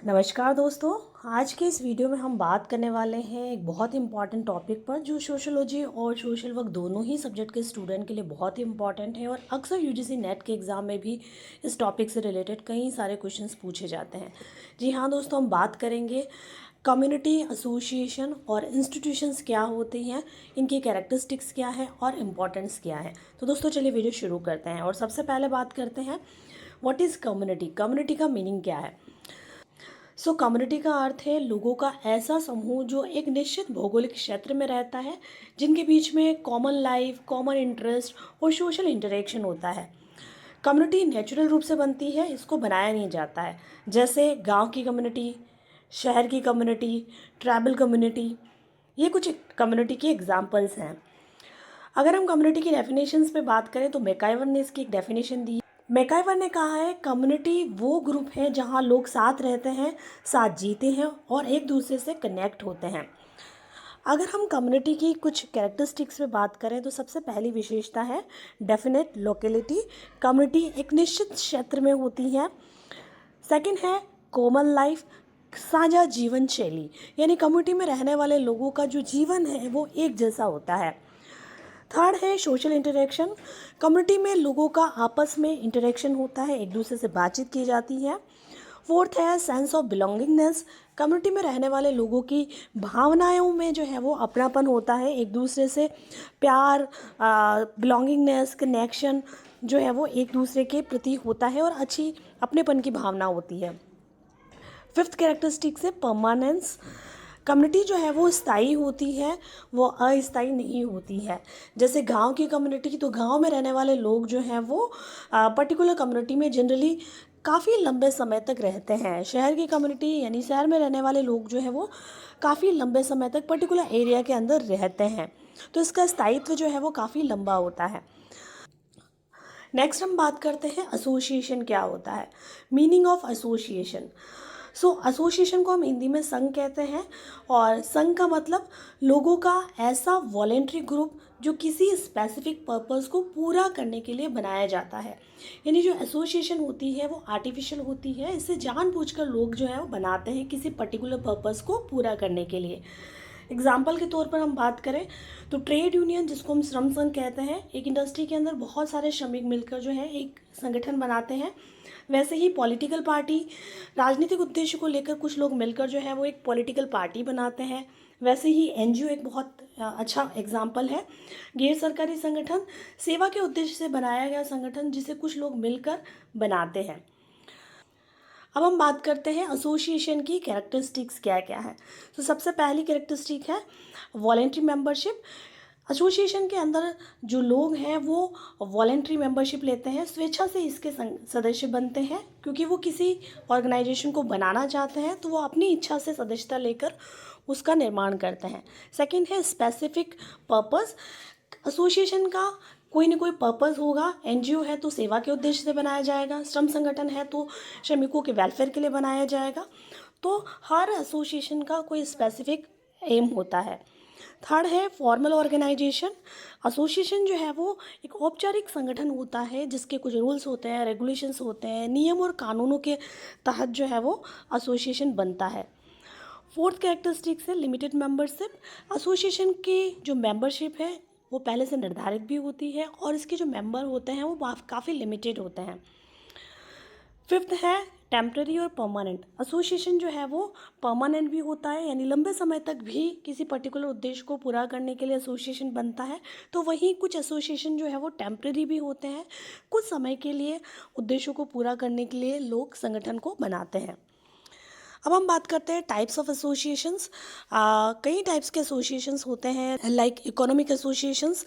नमस्कार दोस्तों। आज के इस वीडियो में हम बात करने वाले हैं एक बहुत इम्पॉर्टेंट टॉपिक पर जो सोशोलॉजी और सोशल वर्क दोनों ही सब्जेक्ट के स्टूडेंट के लिए बहुत ही इम्पॉर्टेंट है और अक्सर यूजीसी नेट के एग्ज़ाम में भी इस टॉपिक से रिलेटेड कई सारे क्वेश्चंस पूछे जाते हैं। जी हाँ दोस्तों, हम बात करेंगे कम्युनिटी एसोसिएशन और इंस्टीट्यूशंस क्या होती हैं, इनकी कैरेक्टरिस्टिक्स क्या है और इम्पॉर्टेंस क्या है। तो दोस्तों चलिए वीडियो शुरू करते हैं और सबसे पहले बात करते हैं व्हाट इज़ कम्युनिटी। कम्युनिटी का मीनिंग क्या है। कम्युनिटी का अर्थ है लोगों का ऐसा समूह जो एक निश्चित भौगोलिक क्षेत्र में रहता है, जिनके बीच में कॉमन लाइफ, कॉमन इंटरेस्ट और सोशल इंटरेक्शन होता है। कम्युनिटी नेचुरल रूप से बनती है, इसको बनाया नहीं जाता है। जैसे गांव की कम्युनिटी, शहर की कम्युनिटी, ट्राइबल कम्युनिटी, ये कुछ कम्युनिटी के एग्जाम्पल्स हैं। अगर हम कम्युनिटी की डेफिनेशंस पे बात करें तो मैकाइवर ने इसकी एक डेफिनेशन दी। मैकाइवर ने कहा है कम्युनिटी वो ग्रुप है जहाँ लोग साथ रहते हैं, साथ जीते हैं और एक दूसरे से कनेक्ट होते हैं। अगर हम कम्युनिटी की कुछ कैरेक्टरिस्टिक्स पे बात करें तो सबसे पहली विशेषता है डेफिनेट लोकेलिटी। कम्युनिटी एक निश्चित क्षेत्र में होती है। सेकंड है कॉमन लाइफ, साझा जीवन शैली, यानी कम्युनिटी में रहने वाले लोगों का जो जीवन है वो एक जैसा होता है। थर्ड है सोशल इंटरेक्शन। कम्युनिटी में लोगों का आपस में इंटरेक्शन होता है, एक दूसरे से बातचीत की जाती है। फोर्थ है सेंस ऑफ बिलोंगिंगनेस। कम्युनिटी में रहने वाले लोगों की भावनाओं में जो है वो अपनापन होता है, एक दूसरे से प्यार, बिलोंगिंगनेस, कनेक्शन जो है वो एक दूसरे के प्रति होता है और अच्छी अपनेपन की भावना होती है। फिफ्थ कैरेक्टरिस्टिक्स है परमानेंस। कम्युनिटी जो है वो स्थायी होती है, वो अस्थायी नहीं होती है। जैसे गांव की कम्युनिटी, तो गांव में रहने वाले लोग जो हैं वो पर्टिकुलर कम्युनिटी में जनरली काफ़ी लंबे समय तक रहते हैं। शहर की कम्युनिटी यानी शहर में रहने वाले लोग जो है वो काफ़ी लंबे समय तक पर्टिकुलर एरिया के अंदर रहते हैं, तो इसका स्थायित्व जो है वो काफ़ी लंबा होता है। नेक्स्ट हम बात करते हैं एसोसिएशन क्या होता है। Meaning of association. एसोसिएशन को हम हिंदी में संघ कहते हैं और संघ का मतलब लोगों का ऐसा वॉलेंट्री ग्रुप जो किसी स्पेसिफिक पर्पस को पूरा करने के लिए बनाया जाता है। यानी जो एसोसिएशन होती है वो आर्टिफिशियल होती है, इसे जानबूझकर लोग जो है वो बनाते हैं किसी पर्टिकुलर पर्पस को पूरा करने के लिए। एग्जाम्पल के तौर पर हम बात करें तो ट्रेड यूनियन, जिसको हम श्रम संघ कहते हैं, एक इंडस्ट्री के अंदर बहुत सारे श्रमिक मिलकर जो है एक संगठन बनाते हैं। वैसे ही पॉलिटिकल पार्टी, राजनीतिक उद्देश्य को लेकर कुछ लोग मिलकर जो है वो एक पॉलिटिकल पार्टी बनाते हैं। वैसे ही एनजीओ एक बहुत अच्छा एग्जाम्पल है। गैर सरकारी संगठन, सेवा के उद्देश्य से बनाया गया संगठन जिसे कुछ लोग मिलकर बनाते हैं। अब हम बात करते हैं एसोसिएशन की कैरेक्टरिस्टिक्स क्या क्या है। सबसे पहली कैरेक्टरिस्टिक है वॉलेंट्री मेंबरशिप। एसोसिएशन के अंदर जो लोग हैं वो वॉलेंट्री मेंबरशिप लेते हैं, स्वेच्छा से इसके सदस्य बनते हैं, क्योंकि वो किसी ऑर्गेनाइजेशन को बनाना चाहते हैं तो वो अपनी इच्छा से सदस्यता लेकर उसका निर्माण करते हैं। सेकंड है स्पेसिफिक पर्पस। एसोसिएशन का कोई ना कोई पर्पस होगा। एनजीओ है तो सेवा के उद्देश्य से बनाया जाएगा, श्रम संगठन है तो श्रमिकों के वेलफेयर के लिए बनाया जाएगा। तो हर एसोसिएशन का कोई स्पेसिफिक एम होता है। थर्ड है फॉर्मल ऑर्गेनाइजेशन। एसोसिएशन जो है वो एक औपचारिक संगठन होता है जिसके कुछ रूल्स होते हैं, रेगुलेशंस होते हैं, नियम और कानूनों के तहत जो है वो एसोसिएशन बनता है। फोर्थ कैरेक्टरिस्टिक्स है लिमिटेड मेंबरशिप। एसोसिएशन की जो मेंबरशिप है वो पहले से निर्धारित भी होती है और इसके जो मेंबर होते हैं वो काफ़ी लिमिटेड होते हैं। फिफ्थ है टेम्प्रेरी और परमानेंट। एसोसिएशन जो है वो परमानेंट भी होता है, यानी लंबे समय तक भी किसी पर्टिकुलर उद्देश्य को पूरा करने के लिए एसोसिएशन बनता है। तो वहीं कुछ एसोसिएशन जो है वो टेम्प्रेरी भी होते हैं, कुछ समय के लिए उद्देश्यों को पूरा करने के लिए लोग संगठन को बनाते हैं। अब हम बात करते हैं टाइप्स ऑफ एसोसिएशंस। कई टाइप्स के एसोसिएशंस होते हैं, लाइक इकोनॉमिक एसोसिएशंस,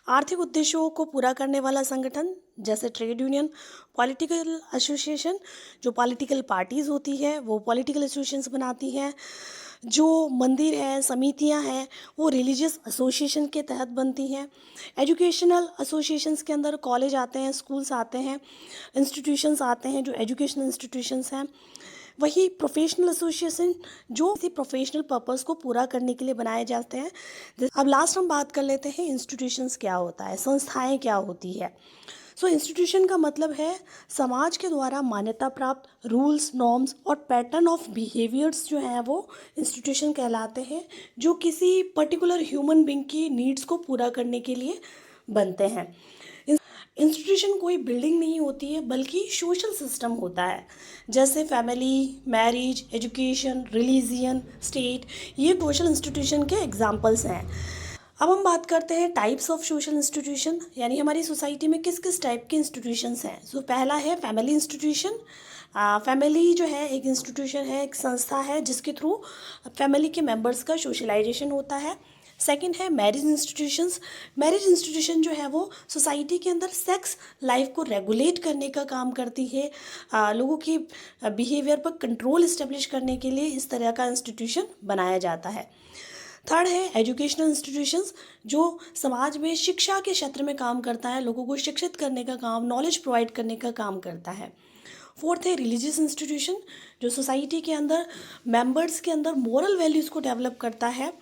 आर्थिक उद्देश्यों को पूरा करने वाला संगठन जैसे ट्रेड यूनियन। पॉलिटिकल एसोसिएशन, जो पॉलिटिकल पार्टीज़ होती है वो पॉलिटिकल एसोसिएशंस बनाती हैं। जो मंदिर है, समितियां हैं, वो रिलीजियस एसोसिएशन के तहत बनती हैं। एजुकेशनल एसोसिएशंस के अंदर कॉलेज आते हैं, स्कूल्स आते हैं, इंस्टीट्यूशंस आते हैं जो एजुकेशनल इंस्टीट्यूशंस हैं। वही प्रोफेशनल एसोसिएशन जो किसी प्रोफेशनल पर्पस को पूरा करने के लिए बनाए जाते हैं। अब लास्ट हम बात कर लेते हैं इंस्टीट्यूशंस क्या होता है, संस्थाएं क्या होती है। सो इंस्टीट्यूशन का मतलब है समाज के द्वारा मान्यता प्राप्त रूल्स, नॉर्म्स और पैटर्न ऑफ बिहेवियर्स जो हैं वो इंस्टीट्यूशन कहलाते हैं, जो किसी पर्टिकुलर ह्यूमन बीइंग की नीड्स को पूरा करने के लिए बनते हैं। इंस्टीट्यूशन कोई बिल्डिंग नहीं होती है बल्कि सोशल सिस्टम होता है, जैसे family, marriage, education, religion, state, ये सोशल इंस्टीट्यूशन के एग्जाम्पल्स हैं। अब हम बात करते हैं टाइप्स ऑफ सोशल इंस्टीट्यूशन, यानी हमारी सोसाइटी में किस किस टाइप के इंस्टीट्यूशंस हैं। सो पहला है फैमिली इंस्टीट्यूशन। फैमिली जो है एक इंस्टीट्यूशन है, एक संस्था है जिसके थ्रू फैमिली के मेंबर्स का सोशलाइजेशन होता है। सेकंड है मैरिज इंस्टीट्यूशंस। मैरिज इंस्टीट्यूशन जो है वो सोसाइटी के अंदर सेक्स लाइफ को रेगुलेट करने का काम करती है। लोगों की बिहेवियर पर कंट्रोल इस्टेब्लिश करने के लिए इस तरह का इंस्टीट्यूशन बनाया जाता है। थर्ड है एजुकेशनल इंस्टीट्यूशंस, जो समाज में शिक्षा के क्षेत्र में काम करता है, लोगों को शिक्षित करने का काम, नॉलेज प्रोवाइड करने का काम करता है। फोर्थ है रिलीजियस इंस्टीट्यूशन, जो सोसाइटी के अंदर मेंबर्स के अंदर मोरल वैल्यूज़ को डेवलप करता है।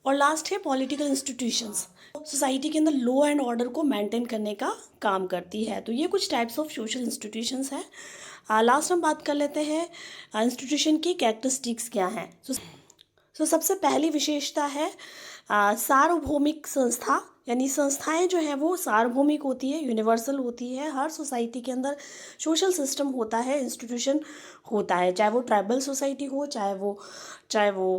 और लास्ट है पॉलिटिकल इंस्टीट्यूशंस, सोसाइटी के अंदर लॉ एंड ऑर्डर को मेंटेन करने का काम करती है। तो ये कुछ टाइप्स ऑफ सोशल इंस्टीट्यूशंस हैं। लास्ट हम बात कर लेते हैं इंस्टीट्यूशन की कैरेक्टरिस्टिक्स क्या हैं। सो सबसे पहली विशेषता है सार्वभौमिक संस्था, यानी संस्थाएं जो हैं वो सार्वभौमिक होती है, यूनिवर्सल होती है। हर सोसाइटी के अंदर सोशल सिस्टम होता है, इंस्टीट्यूशन होता है, चाहे वो ट्राइबल सोसाइटी हो, चाहे वो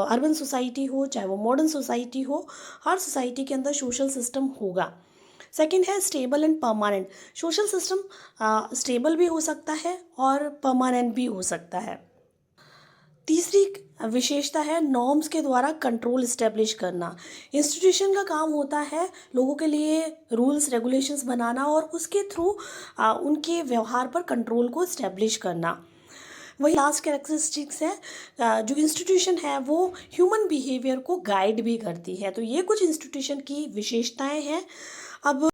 अर्बन सोसाइटी हो, चाहे वो मॉडर्न सोसाइटी हो, हर सोसाइटी के अंदर सोशल सिस्टम होगा। सेकंड है stable and permanent. Social system stable भी हो सकता है और परमानेंट भी हो सकता है। तीसरी विशेषता है नॉर्म्स के द्वारा कंट्रोल इस्टेब्लिश करना। इंस्टीट्यूशन का काम होता है लोगों के लिए रूल्स रेगुलेशंस बनाना और उसके थ्रू उनके व्यवहार पर कंट्रोल को इस्टेब्लिश करना। वही लास्ट कैरेक्टरिस्टिक्स है, जो इंस्टीट्यूशन है वो ह्यूमन बिहेवियर को गाइड भी करती है। तो ये कुछ इंस्टीट्यूशन की विशेषताएं हैं। अब